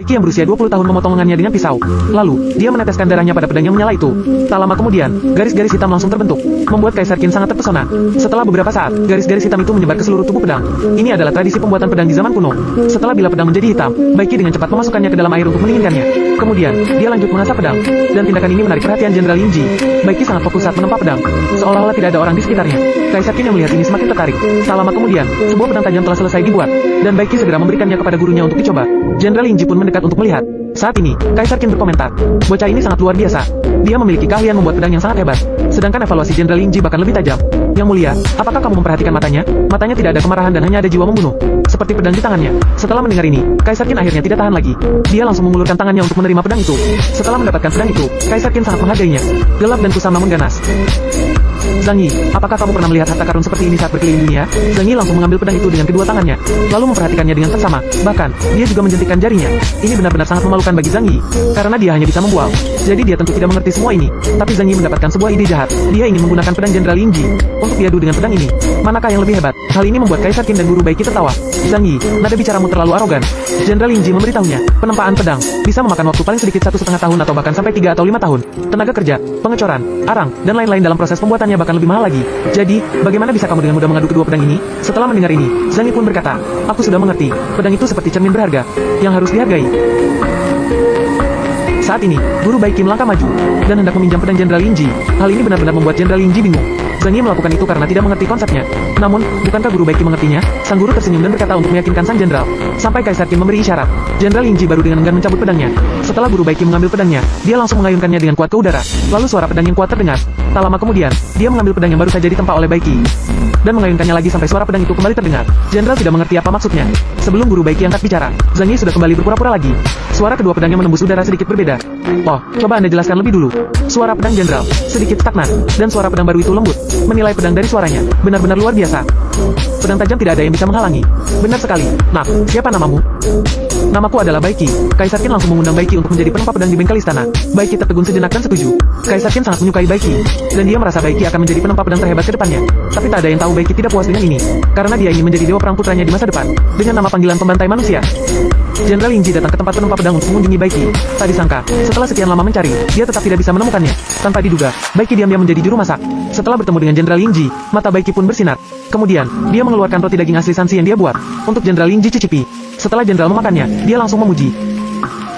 Baiki yang berusia 20 tahun memotong lengannya dengan pisau. Lalu, dia meneteskan darahnya pada pedang yang menyala itu. Tak lama kemudian, garis-garis hitam langsung terbentuk, membuat Kaisar Qin sangat terpesona. Setelah beberapa saat, garis-garis hitam itu menyebar ke seluruh tubuh pedang. Ini adalah tradisi pembuatan pedang di zaman kuno. Setelah bila pedang menjadi hitam, Baiki dengan cepat memasukkannya ke dalam air untuk mendinginkannya. Kemudian, dia lanjut mengasah pedang. Dan tindakan ini menarik perhatian Jenderal Lin Ji. Baiki sangat fokus saat menempa pedang, seolah-olah tidak ada orang di sekitarnya. Kaisar Qin yang melihat ini semakin tertarik. Tak lama kemudian, sebuah pedang tajam telah selesai dibuat, dan Baiki segera memberikannya kepada gurunya untuk dicoba. Jenderal Lin Ji pun mendekat untuk melihat. Saat ini, Kaisar Qin berkomentar, bocah ini sangat luar biasa. Dia memiliki keahlian membuat pedang yang sangat hebat. Sedangkan evaluasi Jenderal Lin Ji bahkan lebih tajam. Yang mulia, apakah kamu memperhatikan matanya? Matanya tidak ada kemarahan dan hanya ada jiwa membunuh. Seperti pedang di tangannya. Setelah mendengar ini, Kaisar Qin akhirnya tidak tahan lagi. Dia langsung mengulurkan tangannya untuk menerima pedang itu. Setelah mendapatkan pedang itu, Kaisar Qin sangat menghargainya. Gelap dan kusama mengganas. Zhang Yi, apakah kamu pernah melihat harta karun seperti ini saat berkeliling dunia? Zhang Yi langsung mengambil pedang itu dengan kedua tangannya, lalu memperhatikannya dengan seksama. Bahkan, dia juga menjentikkan jarinya. Ini benar-benar sangat memalukan bagi Zhang Yi, karena dia hanya bisa membual. Jadi dia tentu tidak mengerti semua ini. Tapi Zhang Yi mendapatkan sebuah ide jahat. Dia ingin menggunakan pedang Jenderal Lin Ji untuk diadu dengan pedang ini. Manakah yang lebih hebat? Hal ini membuat Kaisar Qin dan guru Baiki tertawa. Zhang Yi, nada bicaramu terlalu arogan. Jenderal Lin Ji memberitahunya, penempaan pedang bisa memakan waktu paling sedikit 1,5 tahun atau bahkan sampai 3 atau 5 tahun. Tenaga kerja, pengecoran, arang, dan lain-lain dalam proses pembuatannya bahkan lebih mahal lagi. Jadi, bagaimana bisa kamu dengan mudah mengadu kedua pedang ini? Setelah mendengar ini, Zhang Yi pun berkata, aku sudah mengerti, pedang itu seperti cermin berharga, yang harus dihargai. Saat ini, guru Baiki melangkah maju, dan hendak meminjam pedang Jenderal Lin Ji. Hal ini benar-benar membuat Jenderal Lin Ji bingung. Zhang Yi melakukan itu karena tidak mengerti konsepnya. Namun, bukankah guru Baiki mengertinya? Sang guru tersenyum dan berkata untuk meyakinkan sang jenderal. Sampai Kaisar Qin memberi isyarat, Jenderal Lin Ji baru dengan enggan mencabut pedangnya. Setelah guru Baiki mengambil pedangnya, dia langsung mengayunkannya dengan kuat ke udara. Lalu suara pedang yang kuat terdengar. Tak lama kemudian, dia mengambil pedang yang baru saja ditempa oleh Baiki dan mengayunkannya lagi sampai suara pedang itu kembali terdengar. Jenderal tidak mengerti apa maksudnya. Sebelum guru Baiki angkat bicara, Zhang Yi sudah kembali berpura-pura lagi. Suara kedua pedangnya menembus udara sedikit berbeda. Oh, coba Anda jelaskan lebih dulu. Suara pedang Jenderal sedikit stagnan, dan suara pedang baru itu lembut. Menilai pedang dari suaranya, benar-benar luar biasa. Pedang tajam tidak ada yang bisa menghalangi. Benar sekali. Nah, siapa namamu? Namaku adalah Baiki. Kaisar Qin langsung mengundang Baiki untuk menjadi penempa pedang di bengkel istana. Baiki tertegun sejenak dan setuju. Kaisar Qin sangat menyukai Baiki, dan dia merasa Baiki akan menjadi penempa pedang terhebat ke depannya. Tapi tak ada yang tahu Baiki tidak puas dengan ini, karena dia ingin menjadi dewa perang putranya di masa depan, dengan nama panggilan pembantai manusia. Jenderal Lin Ji datang ke tempat penempa pedang untuk mengunjungi Baiki. Tak disangka, setelah sekian lama mencari, dia tetap tidak bisa menemukannya. Tanpa diduga, Baiki diam-diam menjadi juru masak. Setelah bertemu dengan Jenderal Lin Ji, mata Baiki pun bersinar. Kemudian, dia mengeluarkan roti daging asli Sansi yang dia buat untuk Jenderal Lin Ji cicipi. Setelah Jenderal memakannya, dia langsung memuji.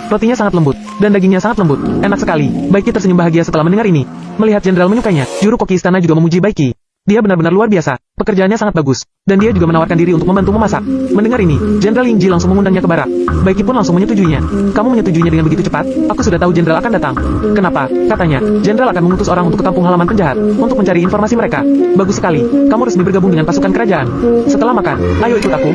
Rotinya sangat lembut, dan dagingnya sangat lembut. Enak sekali. Baiki tersenyum bahagia setelah mendengar ini. Melihat Jenderal menyukainya, juru koki istana juga memuji Baiki. Dia benar-benar luar biasa. Pekerjaannya sangat bagus, dan dia juga menawarkan diri untuk membantu memasak. Mendengar ini, Jenderal Lin Ji langsung mengundangnya ke barak. Baiki pun langsung menyetujuinya. Kamu menyetujuinya dengan begitu cepat? Aku sudah tahu Jenderal akan datang. Kenapa? Katanya, Jenderal akan mengutus orang untuk ke kampung halaman penjahat untuk mencari informasi mereka. Bagus sekali. Kamu resmi bergabung dengan pasukan kerajaan. Setelah makan, ayo ikut aku.